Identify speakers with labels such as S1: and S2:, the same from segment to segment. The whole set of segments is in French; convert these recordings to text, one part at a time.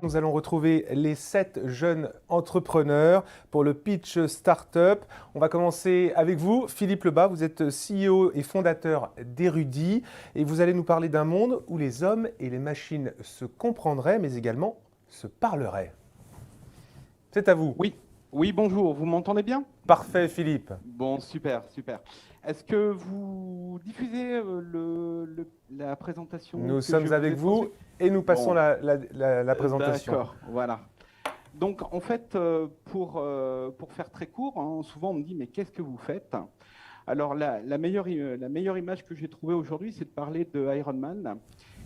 S1: Nous allons retrouver les 7 jeunes entrepreneurs pour le pitch Startup. On va commencer avec vous, Philippe Lebas. Vous êtes CEO et fondateur d'Erudit et vous allez nous parler d'un monde où les hommes et les machines se comprendraient, mais également se parleraient. C'est à vous.
S2: Oui, oui, bonjour, vous m'entendez bien?
S1: Parfait, Philippe.
S2: Bon, super, super. Est-ce que vous diffusez la présentation
S1: Nous
S2: que je
S1: sommes
S2: vous
S1: avec
S2: ai
S1: vous
S2: transmise?
S1: et nous passons
S2: Bon,
S1: la présentation.
S2: d'accord, voilà. Donc, en fait, pour faire très court, hein, souvent on me dit, mais qu'est-ce que vous faites? Alors, la meilleure image que j'ai trouvée aujourd'hui, c'est de parler de Iron Man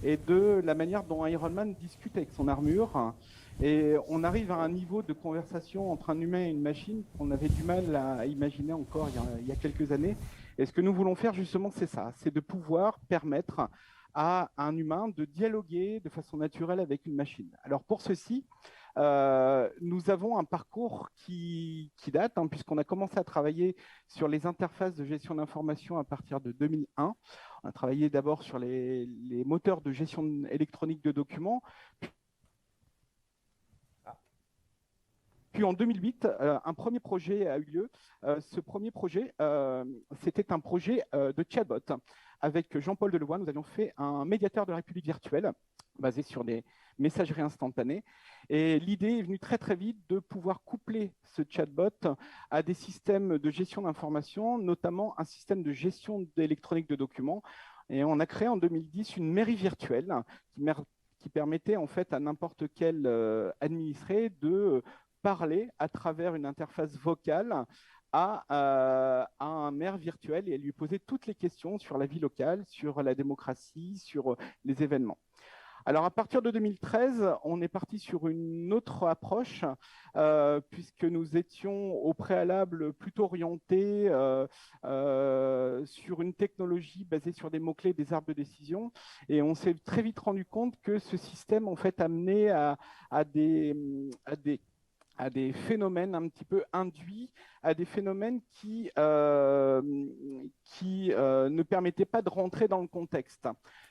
S2: et de la manière dont Iron Man discute avec son armure. Et on arrive à un niveau de conversation entre un humain et une machine qu'on avait du mal à imaginer encore il y a quelques années. Et ce que nous voulons faire, justement, c'est ça, c'est de pouvoir permettre à un humain de dialoguer de façon naturelle avec une machine. Alors, pour ceci, nous avons un parcours qui date, hein, puisqu'on a commencé à travailler sur les interfaces de gestion d'information à partir de 2001. On a travaillé d'abord sur les moteurs de gestion électronique de documents. Puis en 2008, un premier projet a eu lieu. Ce premier projet, c'était un projet de chatbot. Avec Jean-Paul Delevoye, nous avions fait un médiateur de la République virtuelle basé sur des messageries instantanées. Et l'idée est venue très très vite de pouvoir coupler ce chatbot à des systèmes de gestion d'information, notamment un système de gestion électronique de documents. Et on a créé en 2010 une mairie virtuelle qui permettait en fait à n'importe quel administré de parler à travers une interface vocale à un maire virtuel et lui poser toutes les questions sur la vie locale, sur la démocratie, sur les événements. Alors, à partir de 2013, on est parti sur une autre approche, puisque nous étions au préalable plutôt orientés sur une technologie basée sur des mots-clés, des arbres de décision. Et on s'est très vite rendu compte que ce système, en fait, amenait à des phénomènes un petit peu induits, à des phénomènes qui ne permettaient pas de rentrer dans le contexte.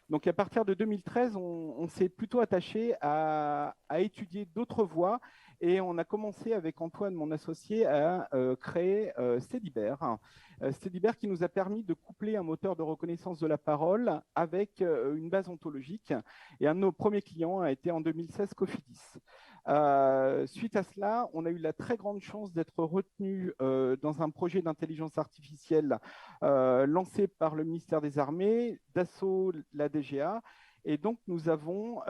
S2: Donc à partir de 2013, on s'est plutôt attaché à étudier d'autres voies et on a commencé avec Antoine, mon associé, à créer Stedibert. Stedibert qui nous a permis de coupler un moteur de reconnaissance de la parole avec une base ontologique. Et un de nos premiers clients a été en 2016 Cofidis. Suite à cela, on a eu la très grande chance d'être retenu dans un projet d'intelligence artificielle lancé par le ministère des Armées, Dassault, la DGA. Et donc, nous avons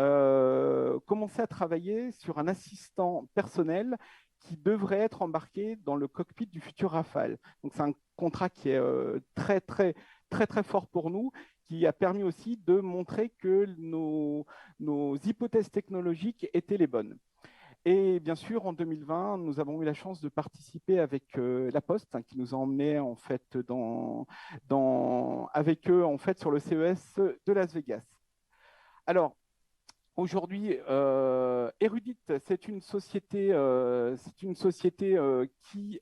S2: commencé à travailler sur un assistant personnel qui devrait être embarqué dans le cockpit du futur Rafale. Donc, c'est un contrat qui est très, très, très, très fort pour nous, qui a permis aussi de montrer que nos hypothèses technologiques étaient les bonnes. Et bien sûr, en 2020, nous avons eu la chance de participer avec La Poste, hein, qui nous a emmenés en fait avec eux en fait sur le CES de Las Vegas. Alors, aujourd'hui, Erudit, c'est une société qui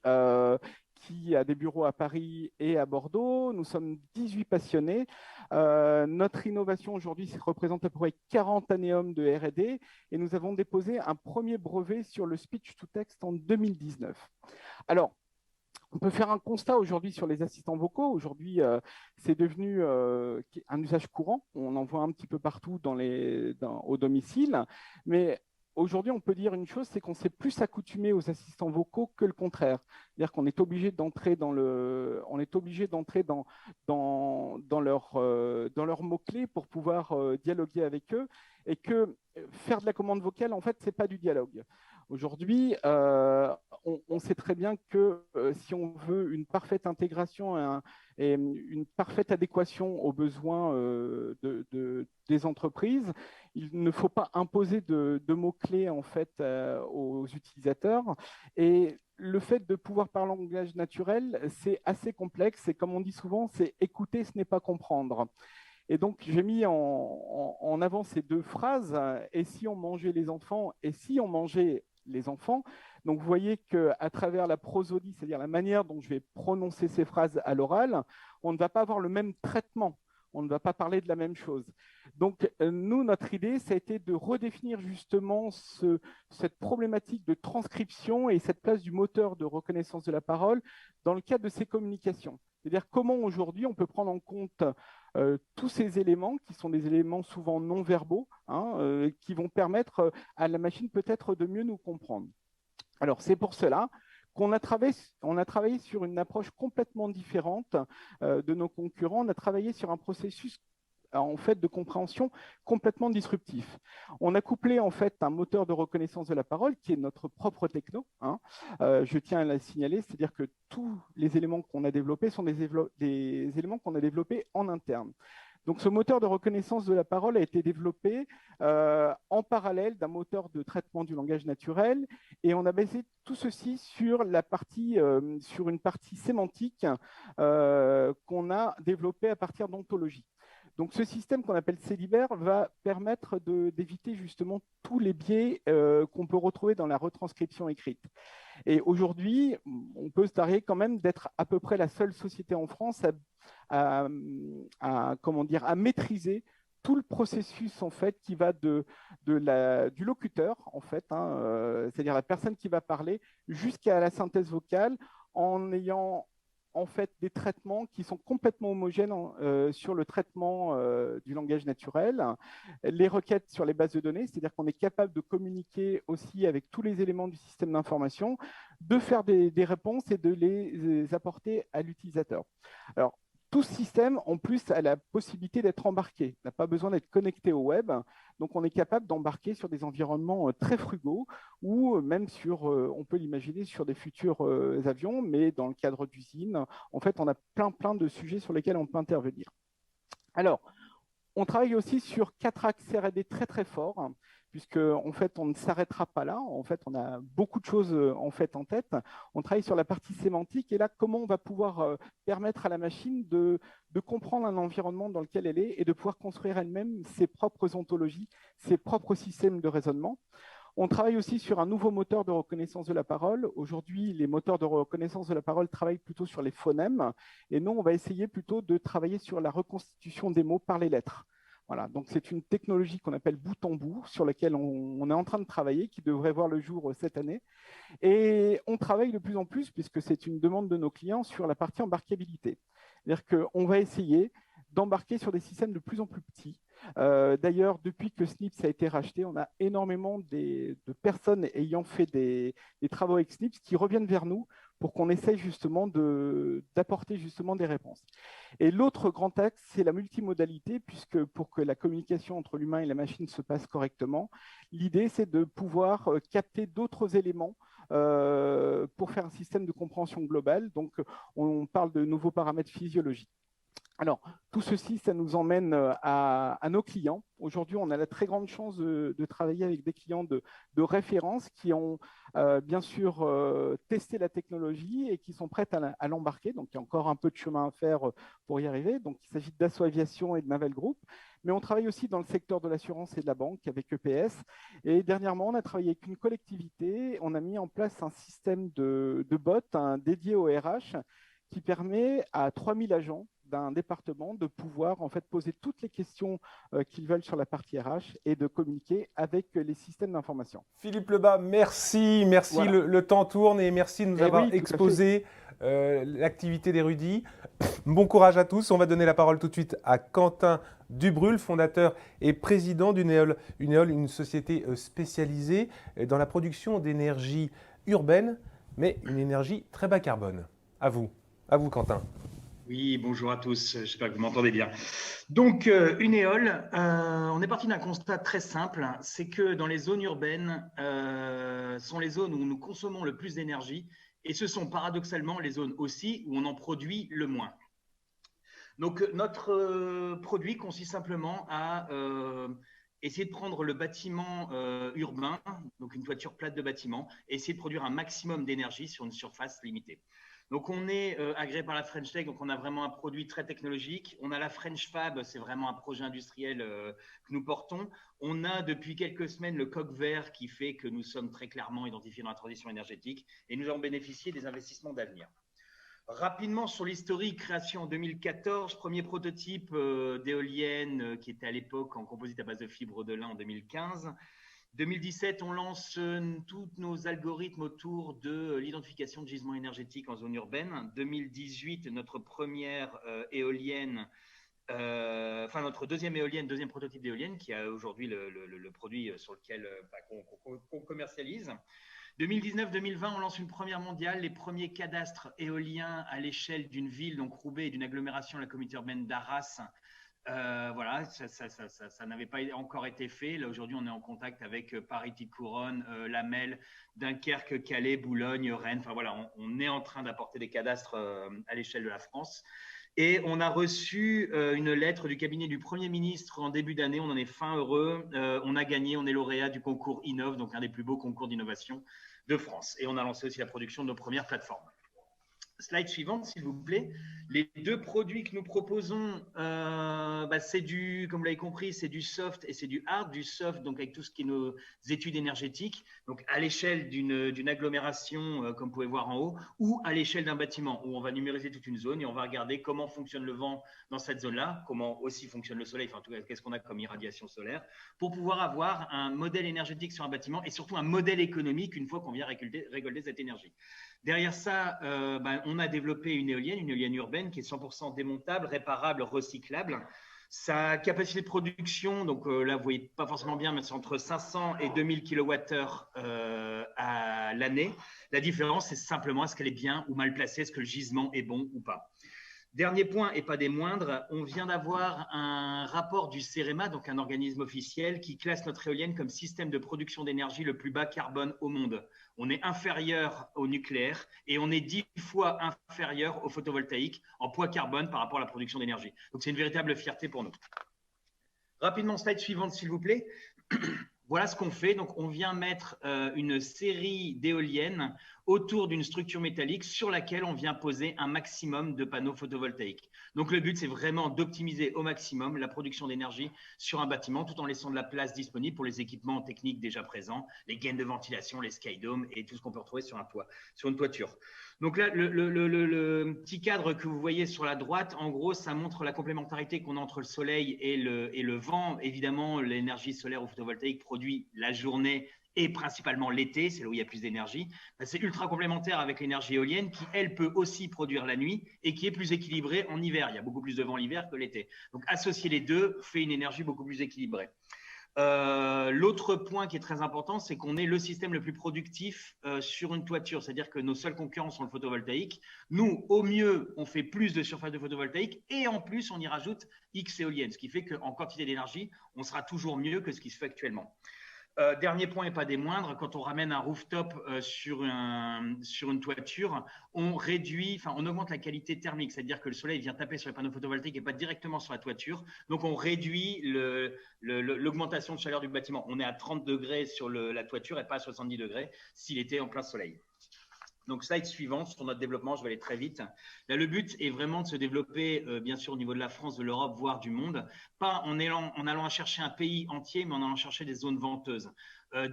S2: a des bureaux à Paris et à Bordeaux. Nous sommes 18 passionnés. Notre innovation aujourd'hui représente à peu près 40 années de R&D et nous avons déposé un premier brevet sur le speech-to-text en 2019. Alors, on peut faire un constat aujourd'hui sur les assistants vocaux. Aujourd'hui, c'est devenu un usage courant. On en voit un petit peu partout au domicile. Mais aujourd'hui, on peut dire une chose, c'est qu'on s'est plus accoutumé aux assistants vocaux que le contraire. C'est-à-dire qu'on est obligé d'entrer dans leurs mots-clés pour pouvoir dialoguer avec eux. Et que faire de la commande vocale, en fait, ce n'est pas du dialogue. Aujourd'hui, on sait très bien que si on veut une parfaite intégration et une parfaite adéquation aux besoins des entreprises, il ne faut pas imposer de mots-clés en fait, aux utilisateurs. Et le fait de pouvoir parler en langage naturel, c'est assez complexe. Et comme on dit souvent, c'est écouter, ce n'est pas comprendre. Et donc, j'ai mis en avant ces deux phrases. Et si on mangeait les enfants? Et si on mangeait les enfants? Donc, vous voyez qu'à travers la prosodie, c'est-à-dire la manière dont je vais prononcer ces phrases à l'oral, on ne va pas avoir le même traitement. on ne va pas parler de la même chose. Donc, nous, notre idée, ça a été de redéfinir justement cette problématique de transcription et cette place du moteur de reconnaissance de la parole dans le cadre de ces communications. C'est-à-dire comment aujourd'hui on peut prendre en compte tous ces éléments qui sont des éléments souvent non verbaux, qui vont permettre à la machine peut-être de mieux nous comprendre. Alors, c'est pour cela qu'on a travaillé sur une approche complètement différente de nos concurrents. On a travaillé sur un processus en fait de compréhension complètement disruptif. On a couplé en fait un moteur de reconnaissance de la parole qui est notre propre techno. Je tiens à la signaler, c'est-à-dire que tous les éléments qu'on a développés sont des éléments qu'on a développés en interne. Donc, ce moteur de reconnaissance de la parole a été développé en parallèle d'un moteur de traitement du langage naturel, et on a basé tout ceci sur sur une partie sémantique qu'on a développée à partir d'ontologie. Donc, ce système qu'on appelle Célibert va permettre d'éviter justement tous les biais qu'on peut retrouver dans la retranscription écrite. Et aujourd'hui, on peut se targuer quand même d'être à peu près la seule société en France à maîtriser tout le processus en fait qui va du locuteur en fait, c'est-à-dire la personne qui va parler, jusqu'à la synthèse vocale, en ayant en fait des traitements qui sont complètement homogènes sur le traitement du langage naturel, les requêtes sur les bases de données, c'est-à-dire qu'on est capable de communiquer aussi avec tous les éléments du système d'information, de faire des réponses et de les apporter à l'utilisateur. Alors, tout ce système, en plus, a la possibilité d'être embarqué, n'a pas besoin d'être connecté au web. Donc, on est capable d'embarquer sur des environnements très frugaux ou même on peut l'imaginer sur des futurs avions, mais dans le cadre d'usines. En fait, on a plein de sujets sur lesquels on peut intervenir. Alors, on travaille aussi sur 4 axes R&D très forts, puisque en fait, on ne s'arrêtera pas là. En fait, on a beaucoup de choses en tête. On travaille sur la partie sémantique et là, comment on va pouvoir permettre à la machine de comprendre un environnement dans lequel elle est et de pouvoir construire elle-même ses propres ontologies, ses propres systèmes de raisonnement. On travaille aussi sur un nouveau moteur de reconnaissance de la parole. Aujourd'hui, les moteurs de reconnaissance de la parole travaillent plutôt sur les phonèmes. Et nous, on va essayer plutôt de travailler sur la reconstitution des mots par les lettres. Voilà, donc c'est une technologie qu'on appelle bout en bout, sur laquelle on est en train de travailler, qui devrait voir le jour cette année. Et on travaille de plus en plus, puisque c'est une demande de nos clients, sur la partie embarquabilité. C'est-à-dire qu'on va essayer d'embarquer sur des systèmes de plus en plus petits. D'ailleurs, depuis que Snips a été racheté, on a énormément de personnes ayant fait des travaux avec Snips qui reviennent vers nous pour qu'on essaye justement d'apporter justement des réponses. Et l'autre grand axe, c'est la multimodalité, puisque pour que la communication entre l'humain et la machine se passe correctement, l'idée, c'est de pouvoir capter d'autres éléments pour faire un système de compréhension globale. Donc, on parle de nouveaux paramètres physiologiques. Alors, tout ceci, ça nous emmène à nos clients. Aujourd'hui, on a la très grande chance de travailler avec des clients de référence qui ont bien sûr testé la technologie et qui sont prêts à l'embarquer. Donc, il y a encore un peu de chemin à faire pour y arriver. Donc, il s'agit d'Asso Aviation et de Naval Group. Mais on travaille aussi dans le secteur de l'assurance et de la banque avec EPS. Et dernièrement, on a travaillé avec une collectivité. On a mis en place un système de bots dédié au RH qui permet à 3000 agents d'un département de pouvoir en fait poser toutes les questions qu'ils veulent sur la partie RH et de communiquer avec les systèmes d'information.
S1: Philippe Lebas, merci, voilà. Le temps tourne et merci de nous avoir exposé l'activité d'Erudit. Bon courage à tous. On va donner la parole tout de suite à Quentin Dubrul, fondateur et président d'Uneol. Uneol, une société spécialisée dans la production d'énergie urbaine, mais une énergie très bas carbone. À vous Quentin.
S3: Oui, bonjour à tous, j'espère que vous m'entendez bien. Donc, Uneol, on est parti d'un constat très simple, c'est que dans les zones urbaines, sont les zones où nous consommons le plus d'énergie et ce sont paradoxalement les zones aussi où on en produit le moins. Donc, notre produit consiste simplement à essayer de prendre le bâtiment urbain, donc une toiture plate de bâtiment, et essayer de produire un maximum d'énergie sur une surface limitée. Donc, on est agréé par la French Tech, donc on a vraiment un produit très technologique. On a la French Fab, c'est vraiment un projet industriel que nous portons. On a depuis quelques semaines le coq vert qui fait que nous sommes très clairement identifiés dans la transition énergétique et nous avons bénéficié des investissements d'avenir. Rapidement sur l'historique, création en 2014, premier prototype d'éolienne qui était à l'époque en composite à base de fibres de lin en 2015. 2017, on lance tous nos algorithmes autour de l'identification de gisements énergétiques en zone urbaine. 2018, notre première éolienne, notre deuxième éolienne, deuxième prototype d'éolienne qui a aujourd'hui le produit sur lequel qu'on commercialise. 2019-2020, on lance une première mondiale, les premiers cadastres éoliens à l'échelle d'une ville, donc Roubaix, et d'une agglomération, la communauté urbaine d'Arras. Voilà, ça n'avait pas encore été fait. Là, aujourd'hui, on est en contact avec Paris, Petite-Couronne, Lamel, Dunkerque, Calais, Boulogne, Rennes. Enfin voilà, on est en train d'apporter des cadastres à l'échelle de la France. Et on a reçu une lettre du cabinet du Premier ministre en début d'année. On en est fin heureux. On a gagné, on est lauréat du concours Innov, donc un des plus beaux concours d'innovation de France. Et on a lancé aussi la production de nos premières plateformes. Slide suivante, s'il vous plaît. Les deux produits que nous proposons, c'est du, comme vous l'avez compris, c'est du soft et c'est du hard. Du soft, donc avec tout ce qui est nos études énergétiques, donc à l'échelle d'une agglomération, comme vous pouvez voir en haut, ou à l'échelle d'un bâtiment, où on va numériser toute une zone et on va regarder comment fonctionne le vent dans cette zone-là, comment aussi fonctionne le soleil, enfin, en tout cas, qu'est-ce qu'on a comme irradiation solaire, pour pouvoir avoir un modèle énergétique sur un bâtiment et surtout un modèle économique une fois qu'on vient récolter cette énergie. Derrière ça, on a développé une éolienne urbaine qui est 100% démontable, réparable, recyclable. Sa capacité de production, donc là, vous ne voyez pas forcément bien, mais c'est entre 500 et 2000 kWh à l'année. La différence, c'est simplement est-ce qu'elle est bien ou mal placée, est-ce que le gisement est bon ou pas. Dernier point, et pas des moindres, on vient d'avoir un rapport du CEREMA, donc un organisme officiel, qui classe notre éolienne comme système de production d'énergie le plus bas carbone au monde. On est inférieur au nucléaire et on est 10 fois inférieur au photovoltaïque en poids carbone par rapport à la production d'énergie. Donc, c'est une véritable fierté pour nous. Rapidement, slide suivante, s'il vous plaît. Voilà ce qu'on fait. Donc, on vient mettre une série d'éoliennes autour d'une structure métallique sur laquelle on vient poser un maximum de panneaux photovoltaïques. Donc, le but, c'est vraiment d'optimiser au maximum la production d'énergie sur un bâtiment tout en laissant de la place disponible pour les équipements techniques déjà présents, les gaines de ventilation, les skydomes et tout ce qu'on peut retrouver sur un toit, sur une toiture. Donc là, le petit cadre que vous voyez sur la droite, en gros, ça montre la complémentarité qu'on a entre le soleil et le vent. Évidemment, l'énergie solaire ou photovoltaïque produit la journée et principalement l'été, c'est là où il y a plus d'énergie. C'est ultra complémentaire avec l'énergie éolienne qui, elle, peut aussi produire la nuit et qui est plus équilibrée en hiver. Il y a beaucoup plus de vent l'hiver que l'été. Donc, associer les deux fait une énergie beaucoup plus équilibrée. L'autre point qui est très important, c'est qu'on est le système le plus productif sur une toiture, c'est-à-dire que nos seuls concurrents sont le photovoltaïque. Nous, au mieux, on fait plus de surface de photovoltaïque et en plus, on y rajoute X éoliennes, ce qui fait qu'en quantité d'énergie, on sera toujours mieux que ce qui se fait actuellement. Dernier point et pas des moindres, quand on ramène un rooftop sur une toiture, on augmente la qualité thermique, c'est-à-dire que le soleil vient taper sur les panneaux photovoltaïques et pas directement sur la toiture. Donc, on réduit l'augmentation de chaleur du bâtiment. On est à 30 degrés sur la toiture et pas à 70 degrés s'il était en plein soleil. Donc, slide suivante sur notre développement, je vais aller très vite. Là, le but est vraiment de se développer, bien sûr, au niveau de la France, de l'Europe, voire du monde. Pas en allant chercher un pays entier, mais en allant chercher des zones venteuses.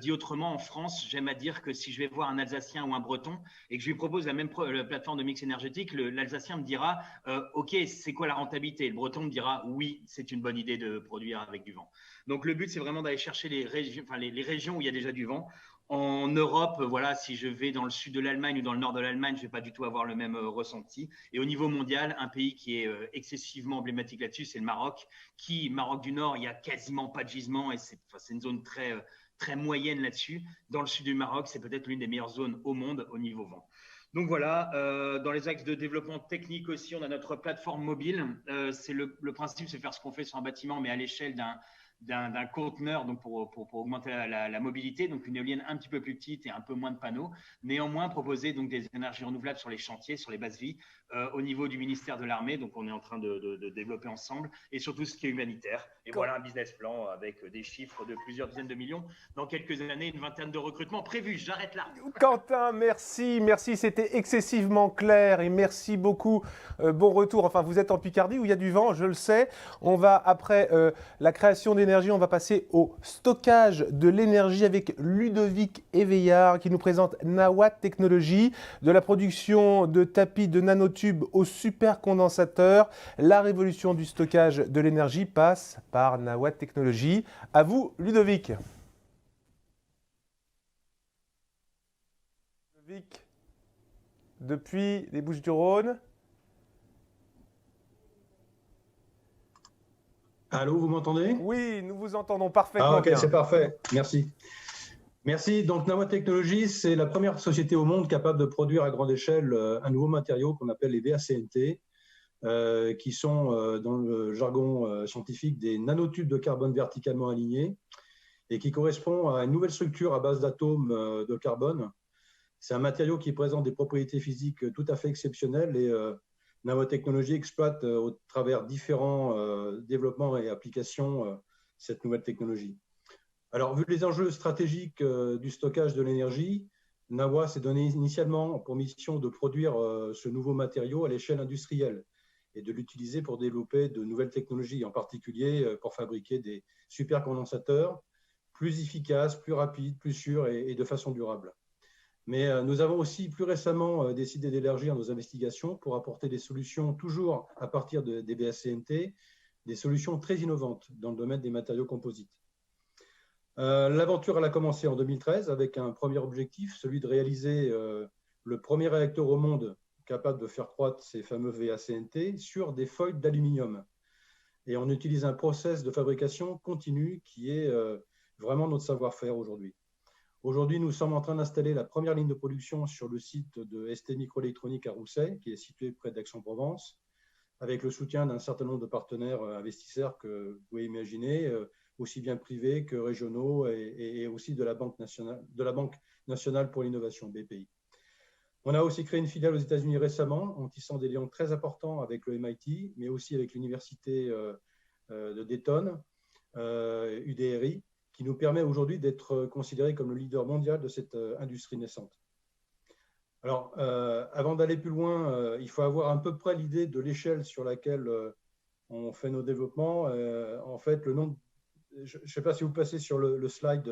S3: Dit autrement, en France, j'aime à dire que si je vais voir un Alsacien ou un Breton et que je lui propose la même plateforme de mix énergétique, l'Alsacien me dira OK, c'est quoi la rentabilité? Le Breton me dira oui, c'est une bonne idée de produire avec du vent. Donc, le but, c'est vraiment d'aller chercher les régions où il y a déjà du vent. En Europe, voilà, si je vais dans le sud de l'Allemagne ou dans le nord de l'Allemagne, je ne vais pas du tout avoir le même ressenti. Et au niveau mondial, un pays qui est excessivement emblématique là-dessus, c'est le Maroc. Maroc du Nord, il n'y a quasiment pas de gisement et c'est une zone très moyenne là-dessus. Dans le sud du Maroc, c'est peut-être l'une des meilleures zones au monde au niveau vent. Donc voilà, dans les axes de développement technique aussi, on a notre plateforme mobile. Le principe, c'est de faire ce qu'on fait sur un bâtiment, mais à l'échelle d'un conteneur, donc pour augmenter la mobilité, donc une éolienne un petit peu plus petite et un peu moins de panneaux. Néanmoins, proposer donc des énergies renouvelables sur les chantiers, sur les bases vie, au niveau du ministère de l'Armée, donc on est en train de développer ensemble, et surtout ce qui est humanitaire. Et voilà un business plan avec des chiffres de plusieurs dizaines de millions. Dans quelques années, une vingtaine de recrutements prévus. J'arrête là.
S1: Quentin, merci, c'était excessivement clair et merci beaucoup. Bon retour. Enfin, vous êtes en Picardie où il y a du vent, je le sais. On va après la création d'énergie l'énergie, on va passer au stockage de l'énergie avec Ludovic Éveillard qui nous présente Nawa Technologies, de la production de tapis de nanotubes au supercondensateur. La révolution du stockage de l'énergie passe par Nawa Technologies. À vous, Ludovic. Ludovic, depuis les Bouches-du-Rhône.
S4: Allô, vous m'entendez?
S1: Oui, nous vous entendons parfaitement
S4: ok,
S1: bien.
S4: c'est parfait. Merci. Merci. Donc, Nawa Technologies, c'est la première société au monde capable de produire à grande échelle un nouveau matériau qu'on appelle les VACNT, qui sont, dans le jargon scientifique, des nanotubes de carbone verticalement alignés et qui correspond à une nouvelle structure à base d'atomes de carbone. C'est un matériau qui présente des propriétés physiques tout à fait exceptionnelles et Nawa Technologies exploite au travers différents développements et applications cette nouvelle technologie. Alors, vu les enjeux stratégiques du stockage de l'énergie, Nawa s'est donné initialement pour mission de produire ce nouveau matériau à l'échelle industrielle et de l'utiliser pour développer de nouvelles technologies, en particulier pour fabriquer des supercondensateurs plus efficaces, plus rapides, plus sûrs et de façon durable. Mais nous avons aussi plus récemment décidé d'élargir nos investigations pour apporter des solutions toujours à partir des VACNT, des solutions très innovantes dans le domaine des matériaux composites. L'aventure a commencé en 2013 avec un premier objectif, celui de réaliser le premier réacteur au monde capable de faire croître ces fameux VACNT sur des feuilles d'aluminium. Et on utilise un process de fabrication continu qui est vraiment notre savoir-faire aujourd'hui. Aujourd'hui, nous sommes en train d'installer la première ligne de production sur le site de ST Microélectronique à Rousset, qui est situé près d'Aix-en-Provence, avec le soutien d'un certain nombre de partenaires investisseurs que vous pouvez imaginer, aussi bien privés que régionaux et aussi de la Banque nationale pour l'innovation, BPI. On a aussi créé une filiale aux États-Unis récemment, en tissant des liens très importants avec le MIT, mais aussi avec l'université de Dayton, UDRI, qui nous permet aujourd'hui d'être considéré comme le leader mondial de cette industrie naissante. Alors, avant d'aller plus loin, il faut avoir à peu près l'idée de l'échelle sur laquelle on fait nos développements. En fait, le nombre, je ne sais pas si vous passez sur le slide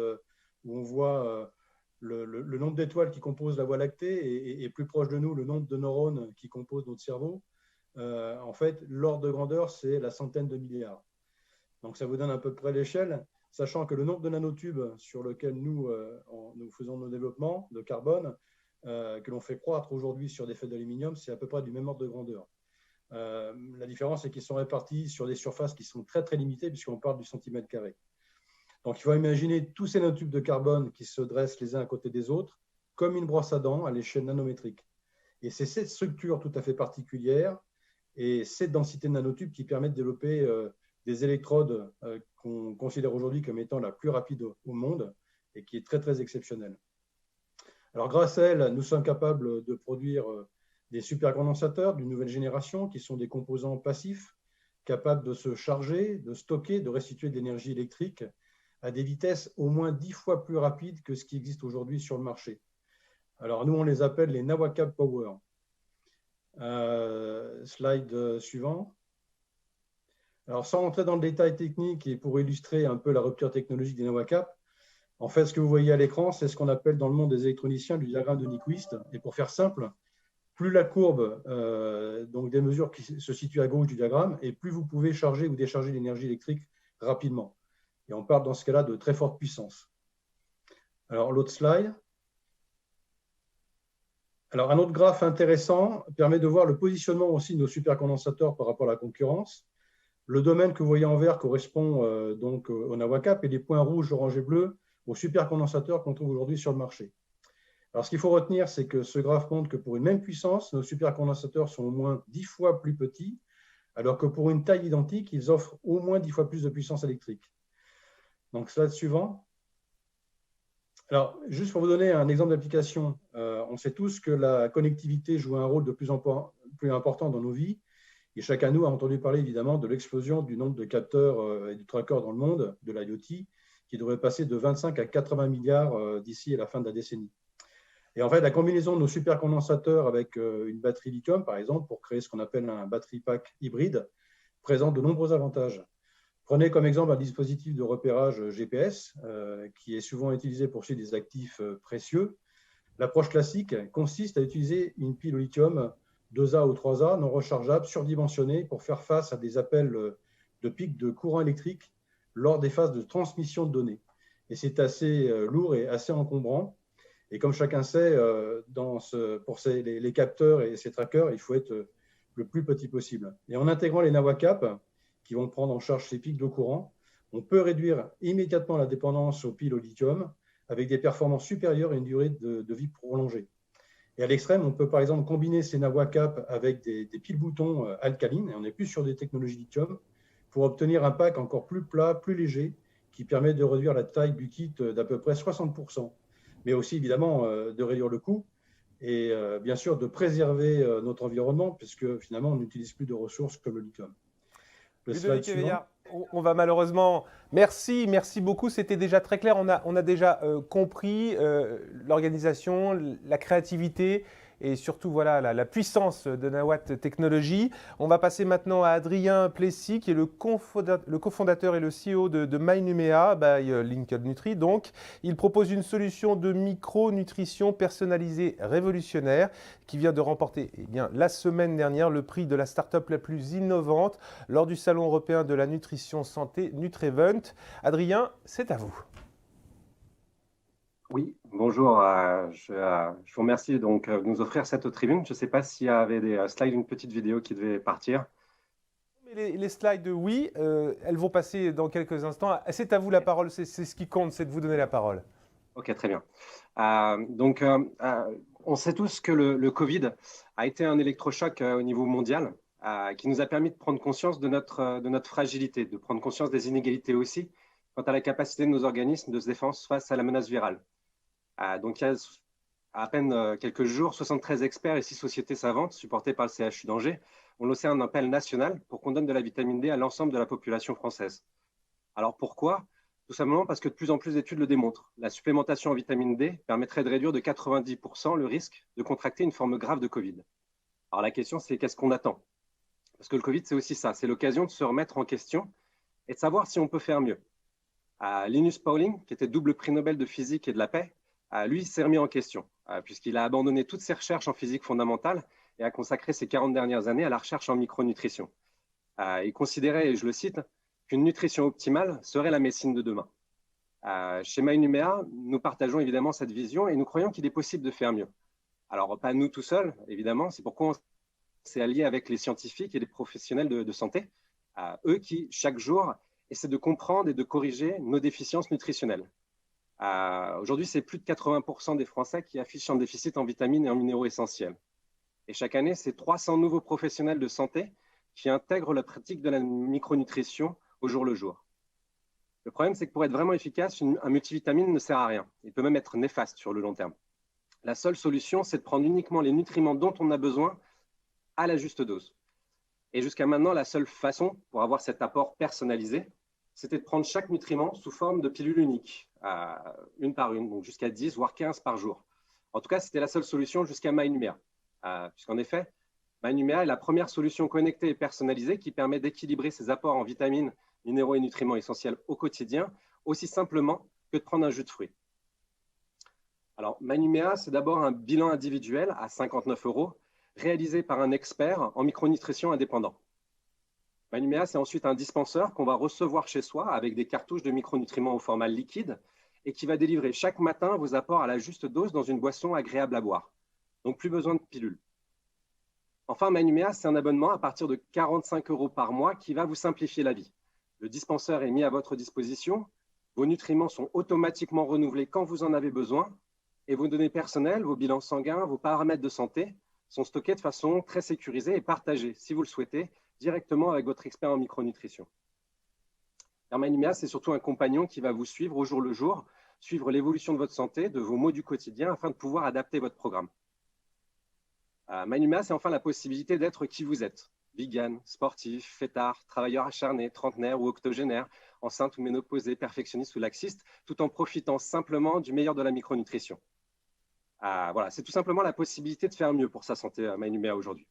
S4: où on voit le nombre d'étoiles qui composent la Voie lactée et plus proche de nous, le nombre de neurones qui composent notre cerveau. En fait, l'ordre de grandeur, c'est la centaine de milliards. Donc, ça vous donne à peu près l'échelle, sachant que le nombre de nanotubes sur lequel nous faisons nos développements de carbone, que l'on fait croître aujourd'hui sur des feuilles d'aluminium, c'est à peu près du même ordre de grandeur. La différence, c'est qu'ils sont répartis sur des surfaces qui sont très, très limitées, puisqu'on parle du centimètre carré. Donc, il faut imaginer tous ces nanotubes de carbone qui se dressent les uns à côté des autres, comme une brosse à dents à l'échelle nanométrique. Et c'est cette structure tout à fait particulière et cette densité de nanotubes qui permet de développer des électrodes qu'on considère aujourd'hui comme étant la plus rapide au monde et qui est très, très exceptionnelle. Alors, grâce à elle, nous sommes capables de produire des supercondensateurs d'une nouvelle génération qui sont des composants passifs capables de se charger, de stocker, de restituer de l'énergie électrique à des vitesses au moins 10 fois plus rapides que ce qui existe aujourd'hui sur le marché. Alors, nous, on les appelle les NawaCap Power. Slide suivant. Alors, sans entrer dans le détail technique et pour illustrer un peu la rupture technologique des NawaCap, en fait, ce que vous voyez à l'écran, c'est ce qu'on appelle dans le monde des électroniciens du diagramme de Nyquist. Et pour faire simple, plus la courbe donc des mesures qui se situent à gauche du diagramme, et plus vous pouvez charger ou décharger l'énergie électrique rapidement. Et on parle dans ce cas-là de très forte puissance. Alors, l'autre slide. Alors, un autre graphe intéressant permet de voir le positionnement aussi de nos supercondensateurs par rapport à la concurrence. Le domaine que vous voyez en vert correspond donc au NawaCap et les points rouges, orange et bleu aux supercondensateurs qu'on trouve aujourd'hui sur le marché. Alors, ce qu'il faut retenir, c'est que ce graphe montre que pour une même puissance, nos supercondensateurs sont au moins 10 fois plus petits, alors que pour une taille identique, ils offrent au moins 10 fois plus de puissance électrique. Donc, slide suivant. Alors, juste pour vous donner un exemple d'application, on sait tous que la connectivité joue un rôle de plus en plus important dans nos vies. Et chacun de nous a entendu parler évidemment de l'explosion du nombre de capteurs et de trackers dans le monde, de l'IoT, qui devrait passer de 25 à 80 milliards d'ici à la fin de la décennie. Et en fait, la combinaison de nos supercondensateurs avec une batterie lithium, par exemple, pour créer ce qu'on appelle un battery pack hybride, présente de nombreux avantages. Prenez comme exemple un dispositif de repérage GPS qui est souvent utilisé pour suivre des actifs précieux. L'approche classique consiste à utiliser une pile au lithium 2A ou 3A non rechargeable, surdimensionnée pour faire face à des appels de pics de courant électrique lors des phases de transmission de données. Et c'est assez lourd et assez encombrant. Et comme chacun sait, pour les capteurs et ces trackers, il faut être le plus petit possible. Et en intégrant les NawaCap, qui vont prendre en charge ces pics de courant, on peut réduire immédiatement la dépendance aux piles au lithium avec des performances supérieures et une durée de vie prolongée. Et à l'extrême, on peut par exemple combiner ces NawaCap avec des piles-boutons alcalines, et on n'est plus sur des technologies lithium, pour obtenir un pack encore plus plat, plus léger, qui permet de réduire la taille du kit d'à peu près 60%, mais aussi évidemment de réduire le coût et bien sûr de préserver notre environnement, puisque finalement on n'utilise plus de ressources comme le lithium.
S1: Le slide suivant. On va malheureusement… Merci beaucoup, c'était déjà très clair. On a déjà compris l'organisation, la créativité et surtout voilà, la puissance de Nawatt Technologies. On va passer maintenant à Adrien Plessis, qui est le cofondateur et le CEO de MyNumea, by Linked Nutri. Donc, il propose une solution de micronutrition personnalisée révolutionnaire qui vient de remporter la semaine dernière le prix de la start-up la plus innovante lors du Salon européen de la nutrition santé Nutrevent. Adrien, c'est à vous.
S5: Oui, bonjour. Je vous remercie donc de nous offrir cette tribune. Je ne sais pas s'il y avait des slides, une petite vidéo qui devait partir.
S1: Les slides, oui, elles vont passer dans quelques instants. C'est à vous la parole, c'est ce qui compte, c'est de vous donner la parole.
S5: Ok, très bien. On sait tous que le Covid a été un électrochoc au niveau mondial qui nous a permis de prendre conscience de notre fragilité, de prendre conscience des inégalités aussi quant à la capacité de nos organismes de se défendre face à la menace virale. Donc, il y a à peine quelques jours, 73 experts et 6 sociétés savantes supportées par le CHU d'Angers ont lancé un appel national pour qu'on donne de la vitamine D à l'ensemble de la population française. Alors pourquoi ? Tout simplement parce que de plus en plus d'études le démontrent. La supplémentation en vitamine D permettrait de réduire de 90% le risque de contracter une forme grave de Covid. Alors la question, c'est qu'est-ce qu'on attend ? Parce que le Covid, c'est aussi ça, c'est l'occasion de se remettre en question et de savoir si on peut faire mieux. Linus Pauling, qui était double prix Nobel de physique et de la paix, lui s'est remis en question, puisqu'il a abandonné toutes ses recherches en physique fondamentale et a consacré ses 40 dernières années à la recherche en micronutrition. Il considérait, et je le cite, qu'une nutrition optimale serait la médecine de demain. Chez MyNumea, nous partageons évidemment cette vision et nous croyons qu'il est possible de faire mieux. Alors, pas nous tout seuls, évidemment, c'est pourquoi on s'est allié avec les scientifiques et les professionnels de santé, eux qui, chaque jour, essaient de comprendre et de corriger nos déficiences nutritionnelles. Aujourd'hui, c'est plus de 80% des Français qui affichent un déficit en vitamines et en minéraux essentiels. Et chaque année, c'est 300 nouveaux professionnels de santé qui intègrent la pratique de la micronutrition au jour le jour. Le problème, c'est que pour être vraiment efficace, un multivitamine ne sert à rien. Il peut même être néfaste sur le long terme. La seule solution, c'est de prendre uniquement les nutriments dont on a besoin à la juste dose. Et jusqu'à maintenant, la seule façon pour avoir cet apport personnalisé, c'était de prendre chaque nutriment sous forme de pilule unique, une par une, donc jusqu'à 10, voire 15 par jour. En tout cas, c'était la seule solution jusqu'à MyNumea. Puisqu'en effet, MyNumea est la première solution connectée et personnalisée qui permet d'équilibrer ses apports en vitamines, minéraux et nutriments essentiels au quotidien, aussi simplement que de prendre un jus de fruits. Alors, MyNumea, c'est d'abord un bilan individuel à 59 €, réalisé par un expert en micronutrition indépendant. MyNumea, c'est ensuite un dispenseur qu'on va recevoir chez soi avec des cartouches de micronutriments au format liquide et qui va délivrer chaque matin vos apports à la juste dose dans une boisson agréable à boire. Donc, plus besoin de pilules. Enfin, MyNumea, c'est un abonnement à partir de 45 € par mois qui va vous simplifier la vie. Le dispenseur est mis à votre disposition, vos nutriments sont automatiquement renouvelés quand vous en avez besoin et vos données personnelles, vos bilans sanguins, vos paramètres de santé sont stockés de façon très sécurisée et partagés, si vous le souhaitez, directement avec votre expert en micronutrition. MyNumea, c'est surtout un compagnon qui va vous suivre au jour le jour, suivre l'évolution de votre santé, de vos maux du quotidien, afin de pouvoir adapter votre programme. MyNumea, c'est enfin la possibilité d'être qui vous êtes. Vegan, sportif, fêtard, travailleur acharné, trentenaire ou octogénaire, enceinte ou ménopausé, perfectionniste ou laxiste, tout en profitant simplement du meilleur de la micronutrition. Voilà, c'est tout simplement la possibilité de faire mieux pour sa santé, MyNumea aujourd'hui.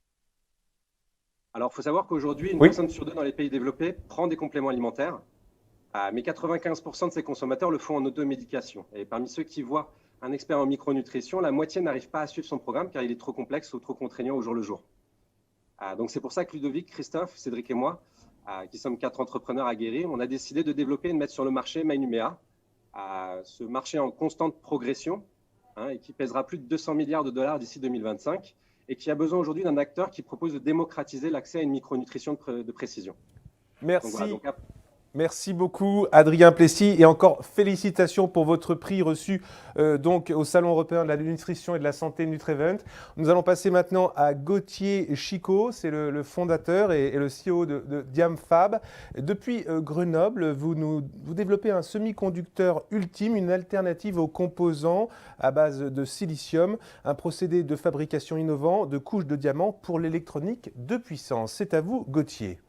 S5: Alors, il faut savoir qu'aujourd'hui, une
S1: Oui.
S5: personne sur deux dans les pays développés prend des compléments alimentaires, mais 95% de ces consommateurs le font en automédication. Et parmi ceux qui voient un expert en micronutrition, la moitié n'arrive pas à suivre son programme car il est trop complexe ou trop contraignant au jour le jour. Donc, c'est pour ça que Ludovic, Christophe, Cédric et moi, qui sommes 4 entrepreneurs aguerris, on a décidé de développer et de mettre sur le marché MyNumea, ce marché en constante progression, et qui pèsera plus de 200 milliards de dollars d'ici 2025 et qui a besoin aujourd'hui d'un acteur qui propose de démocratiser l'accès à une micronutrition de précision.
S1: Merci.
S5: Donc voilà,
S1: Merci beaucoup Adrien Plessis et encore félicitations pour votre prix reçu donc au Salon européen de la nutrition et de la santé Nutrevent. Nous allons passer maintenant à Gauthier Chicot, c'est le fondateur et le CEO de Diamfab. Depuis Grenoble, vous développez un semi-conducteur ultime, une alternative aux composants à base de silicium, un procédé de fabrication innovant de couches de diamants pour l'électronique de puissance. C'est à vous Gauthier.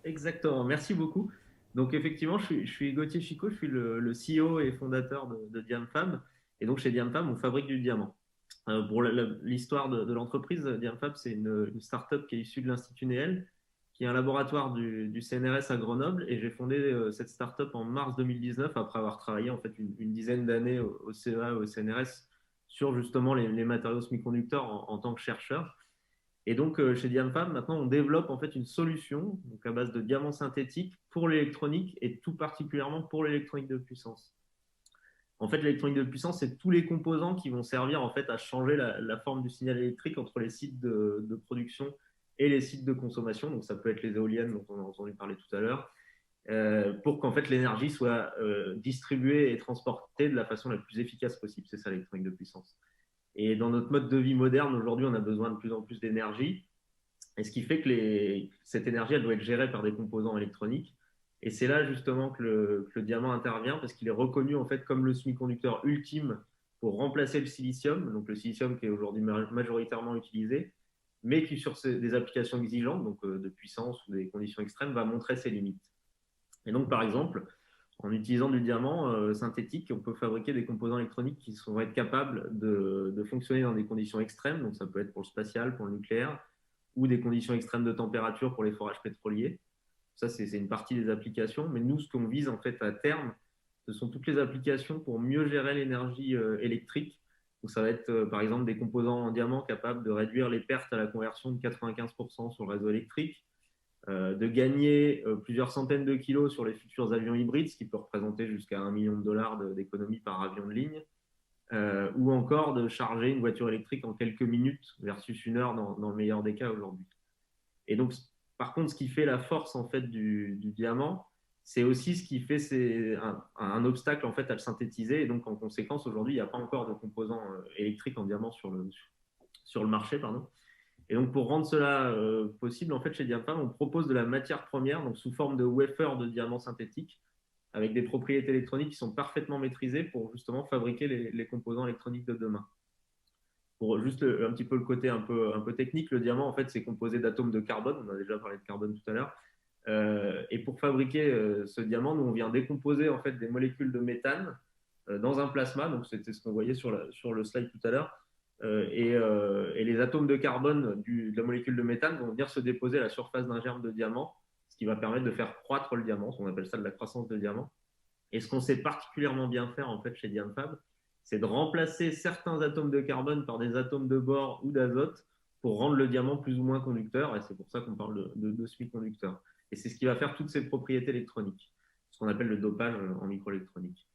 S6: Exactement, merci beaucoup. Donc effectivement, je suis Gauthier Chicot, je suis le CEO et fondateur de Diamfab. Et donc chez Diamfab, on fabrique du diamant. Pour l'histoire de l'entreprise, Diamfab, c'est une start-up qui est issue de l'Institut Néel, qui est un laboratoire du CNRS à Grenoble. Et j'ai fondé cette start-up en mars 2019, après avoir travaillé en fait une dizaine d'années au CEA, au CNRS, sur justement les matériaux semi-conducteurs en tant que chercheur. Et donc, chez Diamfab, maintenant, on développe en fait une solution donc à base de diamants synthétiques pour l'électronique et tout particulièrement pour l'électronique de puissance. En fait, l'électronique de puissance, c'est tous les composants qui vont servir en fait à changer la forme du signal électrique entre les sites de production et les sites de consommation. Donc, ça peut être les éoliennes dont on a entendu parler tout à l'heure, pour qu'en fait l'énergie soit distribuée et transportée de la façon la plus efficace possible. C'est ça l'électronique de puissance. Et dans notre mode de vie moderne, aujourd'hui, on a besoin de plus en plus d'énergie. Et ce qui fait que cette énergie, elle doit être gérée par des composants électroniques. Et c'est là justement que le diamant intervient parce qu'il est reconnu en fait comme le semi-conducteur ultime pour remplacer le silicium, donc le silicium qui est aujourd'hui majoritairement utilisé, mais qui sur des applications exigeantes, donc de puissance ou des conditions extrêmes, va montrer ses limites. Et donc par exemple, en utilisant du diamant synthétique, on peut fabriquer des composants électroniques qui vont être capables de fonctionner dans des conditions extrêmes. Donc, ça peut être pour le spatial, pour le nucléaire, ou des conditions extrêmes de température pour les forages pétroliers. Ça, c'est une partie des applications. Mais nous, ce qu'on vise en fait à terme, ce sont toutes les applications pour mieux gérer l'énergie électrique. Donc, ça va être par exemple des composants en diamant capables de réduire les pertes à la conversion de 95% sur le réseau électrique. De gagner plusieurs centaines de kilos sur les futurs avions hybrides, ce qui peut représenter jusqu'à $1 million d'économie par avion de ligne, ou encore de charger une voiture électrique en quelques minutes versus 1 heure dans le meilleur des cas aujourd'hui. Et donc, par contre, ce qui fait la force en fait du diamant, c'est aussi ce qui fait un obstacle en fait à le synthétiser. Et donc, en conséquence, aujourd'hui, il n'y a pas encore de composants électriques en diamant sur le marché, pardon. Et donc, pour rendre cela possible, en fait, chez Diamfab, on propose de la matière première, donc sous forme de wafer de diamants synthétiques, avec des propriétés électroniques qui sont parfaitement maîtrisées pour justement fabriquer les composants électroniques de demain. Pour juste un petit peu le côté un peu technique, le diamant, en fait, c'est composé d'atomes de carbone. On a déjà parlé de carbone tout à l'heure. Et pour fabriquer ce diamant, nous, on vient décomposer en fait des molécules de méthane dans un plasma. Donc, c'était ce qu'on voyait sur le slide tout à l'heure. Et les atomes de carbone de la molécule de méthane vont venir se déposer à la surface d'un germe de diamant, ce qui va permettre de faire croître le diamant. On appelle ça de la croissance de diamant. Et ce qu'on sait particulièrement bien faire en fait chez Diamfab, c'est de remplacer certains atomes de carbone par des atomes de bore ou d'azote pour rendre le diamant plus ou moins conducteur. Et c'est pour ça qu'on parle de semi-conducteur. Et c'est ce qui va faire toutes ces propriétés électroniques, ce qu'on appelle le dopage en microélectronique.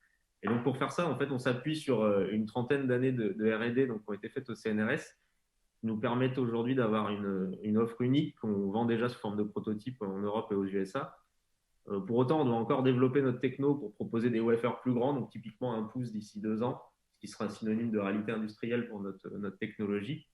S6: Et donc, pour faire ça, en fait, on s'appuie sur une trentaine d'années de R&D donc, qui ont été faites au CNRS, qui nous permettent aujourd'hui d'avoir une offre unique qu'on vend déjà sous forme de prototype en Europe et aux USA. Pour autant, on doit encore développer notre techno pour proposer des wafers plus grands, donc typiquement 1 pouce d'ici 2 ans, ce qui sera synonyme de réalité industrielle pour notre technologie.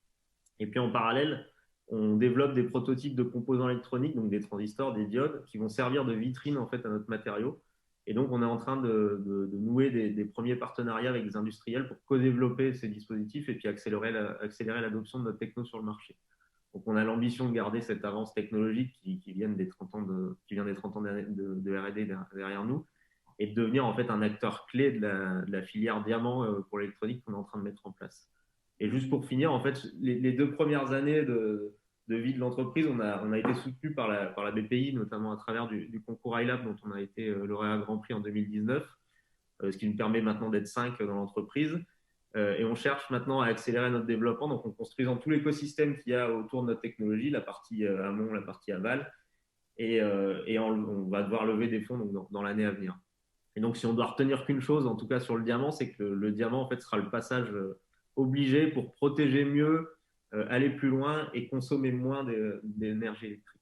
S6: Et puis, en parallèle, on développe des prototypes de composants électroniques, donc des transistors, des diodes, qui vont servir de vitrine en fait, à notre matériau. Et donc, on est en train de nouer des premiers partenariats avec des industriels pour co-développer ces dispositifs et puis accélérer l'adoption de notre techno sur le marché. Donc, on a l'ambition de garder cette avance technologique qui vient des 30 ans de R&D derrière nous et de devenir en fait un acteur clé de la filière diamant pour l'électronique qu'on est en train de mettre en place. Et juste pour finir, en fait, les 2 premières années vie de l'entreprise, on a été soutenu par la BPI, notamment à travers du concours iLab dont on a été lauréat Grand Prix en 2019, ce qui nous permet maintenant d'être 5 dans l'entreprise. Et on cherche maintenant à accélérer notre développement, donc en construisant tout l'écosystème qu'il y a autour de notre technologie, la partie amont, la partie aval, et on va devoir lever des fonds donc, dans l'année à venir. Et donc, si on doit retenir qu'une chose, en tout cas sur le diamant, c'est que le diamant, en fait, sera le passage obligé pour protéger mieux, aller plus loin et consommer moins d'énergie électrique.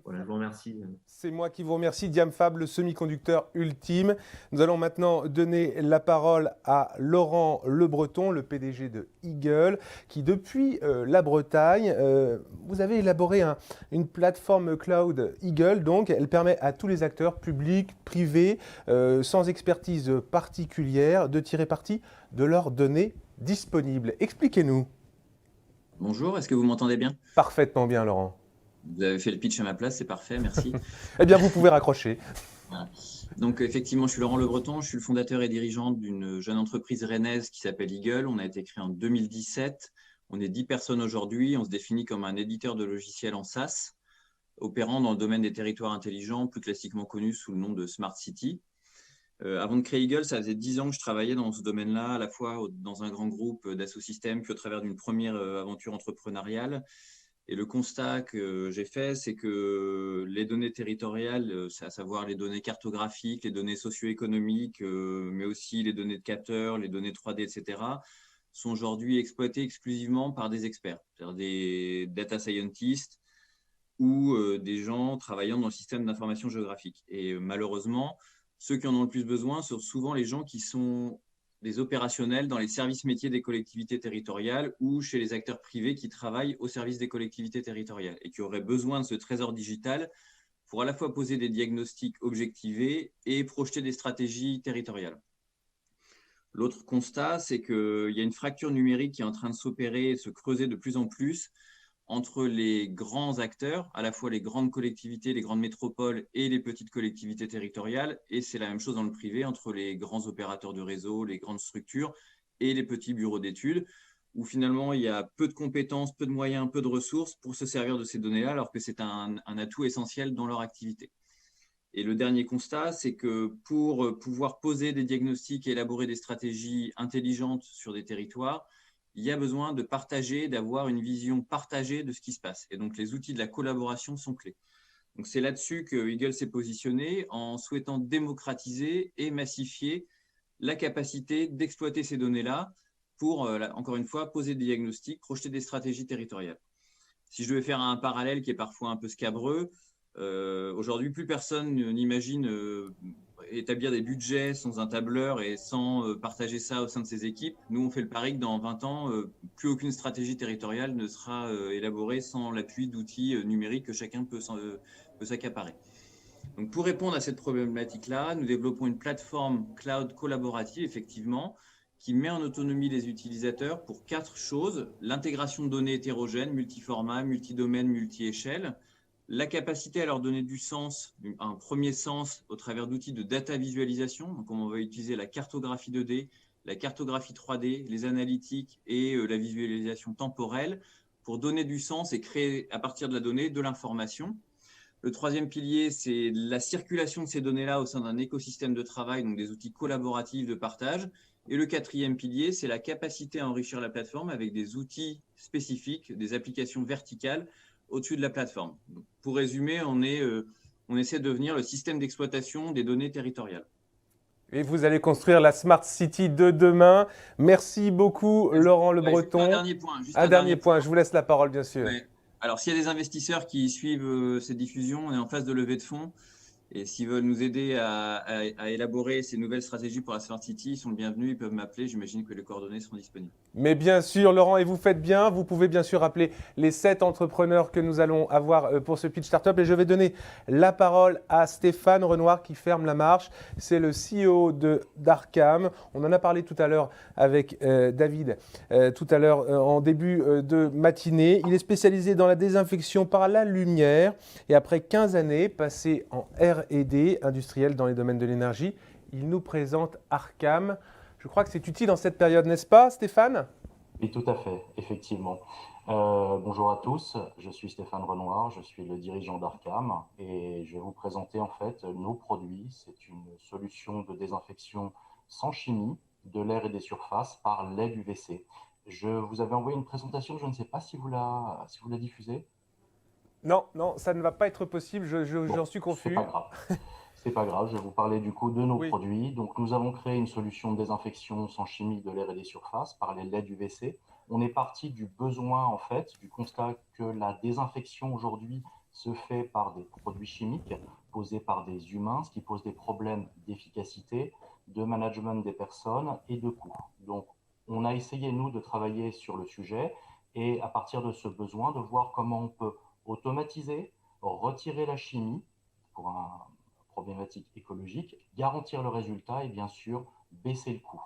S6: Voilà, je vous remercie.
S1: C'est moi qui vous remercie, Diamfab, le semi-conducteur ultime. Nous allons maintenant donner la parole à Laurent Le Breton, le PDG de Eagle, qui depuis la Bretagne, vous avez élaboré une plateforme cloud Eagle. Donc, elle permet à tous les acteurs publics, privés, sans expertise particulière, de tirer parti de leurs données disponibles. Expliquez-nous.
S7: Bonjour, est-ce que vous m'entendez bien?
S1: Parfaitement bien, Laurent.
S7: Vous avez fait le pitch à ma place, c'est parfait, merci.
S1: Eh bien, vous pouvez raccrocher.
S7: Voilà. Donc, effectivement, je suis Laurent Le Breton, je suis le fondateur et dirigeant d'une jeune entreprise rennaise qui s'appelle Eagle. On a été créé en 2017. On est 10 personnes aujourd'hui. On se définit comme un éditeur de logiciels en SaaS, opérant dans le domaine des territoires intelligents, plus classiquement connu sous le nom de Smart City. Avant de créer Eagle, ça faisait 10 ans que je travaillais dans ce domaine-là, à la fois dans un grand groupe d'Asso Systèmes, puis au travers d'une première aventure entrepreneuriale. Et le constat que j'ai fait, c'est que les données territoriales, à savoir les données cartographiques, les données socio-économiques, mais aussi les données de capteurs, les données 3D, etc., sont aujourd'hui exploitées exclusivement par des experts, c'est-à-dire des data scientists ou des gens travaillant dans le système d'information géographique. Et malheureusement, ceux qui en ont le plus besoin sont souvent les gens qui sont des opérationnels dans les services métiers des collectivités territoriales ou chez les acteurs privés qui travaillent au service des collectivités territoriales et qui auraient besoin de ce trésor digital pour à la fois poser des diagnostics objectivés et projeter des stratégies territoriales. L'autre constat, c'est qu'il y a une fracture numérique qui est en train de s'opérer et se creuser de plus en plus entre les grands acteurs, à la fois les grandes collectivités, les grandes métropoles et les petites collectivités territoriales. Et c'est la même chose dans le privé, entre les grands opérateurs de réseau, les grandes structures et les petits bureaux d'études, où finalement il y a peu de compétences, peu de moyens, peu de ressources pour se servir de ces données-là, alors que c'est un atout essentiel dans leur activité. Et le dernier constat, c'est que pour pouvoir poser des diagnostics et élaborer des stratégies intelligentes sur des territoires, il y a besoin de partager, d'avoir une vision partagée de ce qui se passe. Et donc, les outils de la collaboration sont clés. Donc, c'est là-dessus que Eagle s'est positionné en souhaitant démocratiser et massifier la capacité d'exploiter ces données-là pour, encore une fois, poser des diagnostics, projeter des stratégies territoriales. Si je devais faire un parallèle qui est parfois un peu scabreux, aujourd'hui, plus personne n'imagine établir des budgets sans un tableur et sans partager ça au sein de ses équipes. Nous, on fait le pari que dans 20 ans, plus aucune stratégie territoriale ne sera élaborée sans l'appui d'outils numériques que chacun peut s'accaparer. Donc, pour répondre à cette problématique-là, nous développons une plateforme cloud collaborative, effectivement, qui met en autonomie les utilisateurs pour 4 choses: l'intégration de données hétérogènes, multiformats, multidomaines, multi-échelles, la capacité à leur donner du sens, un premier sens au travers d'outils de data visualisation. Donc, on va utiliser la cartographie 2D, la cartographie 3D, les analytiques et la visualisation temporelle pour donner du sens et créer à partir de la donnée de l'information. Le troisième pilier, c'est la circulation de ces données-là au sein d'un écosystème de travail, donc des outils collaboratifs de partage. Et le quatrième pilier, c'est la capacité à enrichir la plateforme avec des outils spécifiques, des applications verticales au-dessus de la plateforme. Donc, pour résumer, on essaie de devenir le système d'exploitation des données territoriales.
S1: Et vous allez construire la Smart City de demain. Merci beaucoup, Laurent Le Breton.
S7: Un dernier point.
S1: Un dernier point. Je vous laisse la parole, bien sûr.
S7: Ouais. Alors, s'il y a des investisseurs qui suivent cette diffusion, on est en phase de levée de fonds. Et s'ils veulent nous aider à élaborer ces nouvelles stratégies pour la Smart City, ils sont le bienvenu, ils peuvent m'appeler. J'imagine que les coordonnées seront disponibles.
S1: Mais bien sûr, Laurent, et vous faites bien. Vous pouvez bien sûr appeler les 7 entrepreneurs que nous allons avoir pour ce pitch startup. Et je vais donner la parole à Stéphane Renoir qui ferme la marche. C'est le CEO d'Arcam. On en a parlé tout à l'heure avec David, tout à l'heure en début de matinée. Il est spécialisé dans la désinfection par la lumière. Et après 15 années passées en R&D industriel dans les domaines de l'énergie, il nous présente Arcam. Je crois que c'est utile dans cette période, n'est-ce pas, Stéphane ?
S8: Oui, tout à fait, effectivement. Bonjour à tous, je suis Stéphane Renoir, je suis le dirigeant d'Arcam et je vais vous présenter en fait nos produits. C'est une solution de désinfection sans chimie de l'air et des surfaces par l'aide UVC. Je vous avais envoyé une présentation, je ne sais pas si vous la diffusez.
S1: Non, non, ça ne va pas être possible,
S8: Bon,
S1: j'en suis
S8: c'est
S1: confus.
S8: pas grave. C'est pas grave, je vais vous parler du coup de nos
S1: Oui.
S8: produits. Donc, nous avons créé une solution de désinfection sans chimie de l'air et des surfaces par les LED UVC. On est parti du besoin, en fait, du constat que la désinfection aujourd'hui se fait par des produits chimiques posés par des humains, ce qui pose des problèmes d'efficacité, de management des personnes et de coûts. Donc, on a essayé, nous, de travailler sur le sujet et à partir de ce besoin, de voir comment on peut automatiser, retirer la chimie pour un problématique écologique, garantir le résultat et bien sûr baisser le coût.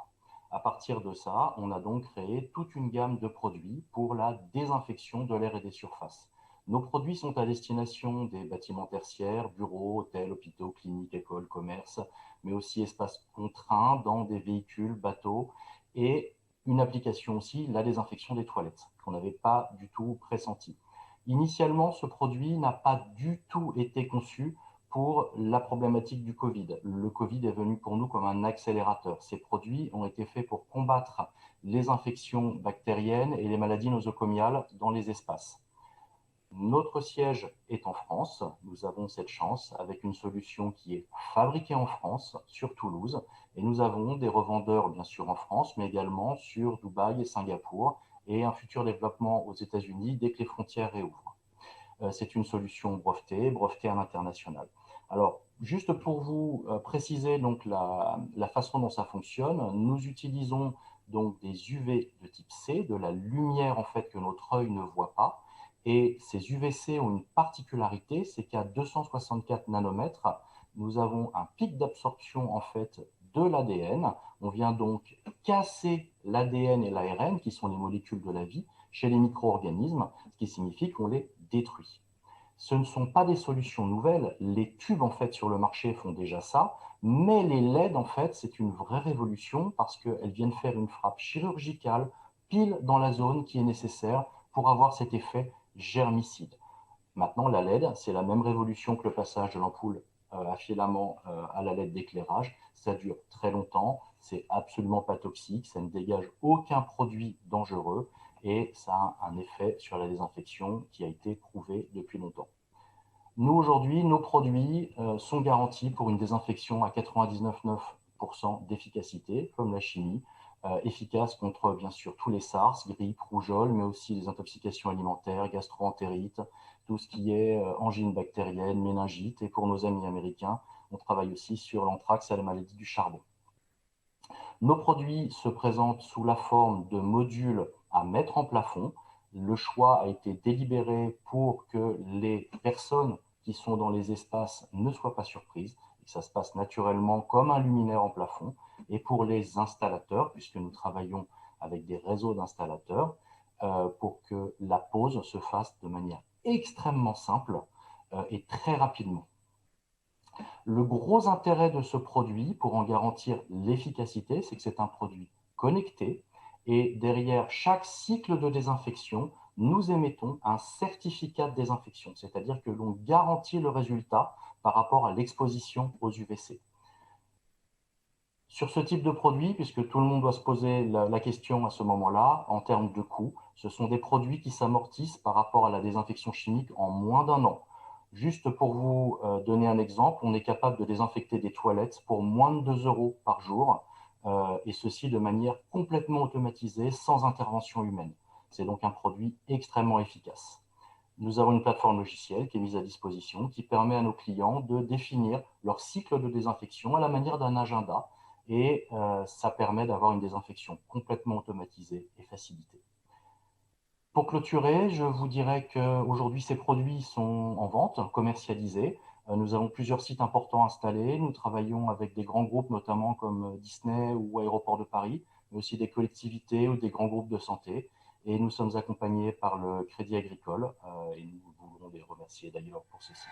S8: À partir de ça, on a donc créé toute une gamme de produits pour la désinfection de l'air et des surfaces. Nos produits sont à destination des bâtiments tertiaires, bureaux, hôtels, hôpitaux, cliniques, écoles, commerces, mais aussi espaces contraints dans des véhicules, bateaux et une application aussi, la désinfection des toilettes, qu'on n'avait pas du tout pressenti. Initialement, ce produit n'a pas du tout été conçu pour la problématique du Covid. Le Covid est venu pour nous comme un accélérateur. Ces produits ont été faits pour combattre les infections bactériennes et les maladies nosocomiales dans les espaces. Notre siège est en France. Nous avons cette chance avec une solution qui est fabriquée en France, sur Toulouse. Et nous avons des revendeurs, bien sûr, en France, mais également sur Dubaï et Singapour, et un futur développement aux États-Unis dès que les frontières réouvrent. C'est une solution brevetée à l'international. Alors, juste pour vous préciser donc la façon dont ça fonctionne, nous utilisons donc des UV de type C, de la lumière en fait que notre œil ne voit pas. Et ces UVC ont une particularité, c'est qu'à 264 nanomètres, nous avons un pic d'absorption en fait de l'ADN. On vient donc casser l'ADN et l'ARN, qui sont les molécules de la vie, chez les micro-organismes, ce qui signifie qu'on les détruit. Ce ne sont pas des solutions nouvelles. Les tubes, en fait, sur le marché font déjà ça. Mais les LED, en fait, c'est une vraie révolution parce qu'elles viennent faire une frappe chirurgicale pile dans la zone qui est nécessaire pour avoir cet effet germicide. Maintenant, la LED, c'est la même révolution que le passage de l'ampoule à filament à la LED d'éclairage. Ça dure très longtemps, c'est absolument pas toxique, ça ne dégage aucun produit dangereux et ça a un effet sur la désinfection qui a été prouvé depuis longtemps. Nous, aujourd'hui, nos produits sont garantis pour une désinfection à 99,9% d'efficacité, comme la chimie, efficace contre, bien sûr, tous les SARS, grippe, rougeole, mais aussi les intoxications alimentaires, gastro-entérite, tout ce qui est angine bactérienne, méningite. Et pour nos amis américains, on travaille aussi sur l'anthrax et la maladie du charbon. Nos produits se présentent sous la forme de modules à mettre en plafond. Le choix a été délibéré pour que les personnes qui sont dans les espaces ne soient pas surprises, et que ça se passe naturellement comme un luminaire en plafond. Et pour les installateurs, puisque nous travaillons avec des réseaux d'installateurs, pour que la pose se fasse de manière extrêmement simple et très rapidement. Le gros intérêt de ce produit, pour en garantir l'efficacité, c'est que c'est un produit connecté et derrière chaque cycle de désinfection, nous émettons un certificat de désinfection, c'est-à-dire que l'on garantit le résultat par rapport à l'exposition aux UVC. Sur ce type de produit, puisque tout le monde doit se poser la question à ce moment-là, en termes de coût, ce sont des produits qui s'amortissent par rapport à la désinfection chimique en moins d'1 an. Juste pour vous donner un exemple, on est capable de désinfecter des toilettes pour moins de 2 € par jour, et ceci de manière complètement automatisée, sans intervention humaine. C'est donc un produit extrêmement efficace. Nous avons une plateforme logicielle qui est mise à disposition, qui permet à nos clients de définir leur cycle de désinfection à la manière d'un agenda, et ça permet d'avoir une désinfection complètement automatisée et facilitée. Pour clôturer, je vous dirais qu'aujourd'hui, ces produits sont en vente, commercialisés. Nous avons plusieurs sites importants installés. Nous travaillons avec des grands groupes, notamment comme Disney ou Aéroport de Paris, mais aussi des collectivités ou des grands groupes de santé. Et nous sommes accompagnés par le Crédit Agricole et nous voulons les remercier d'ailleurs pour ceci.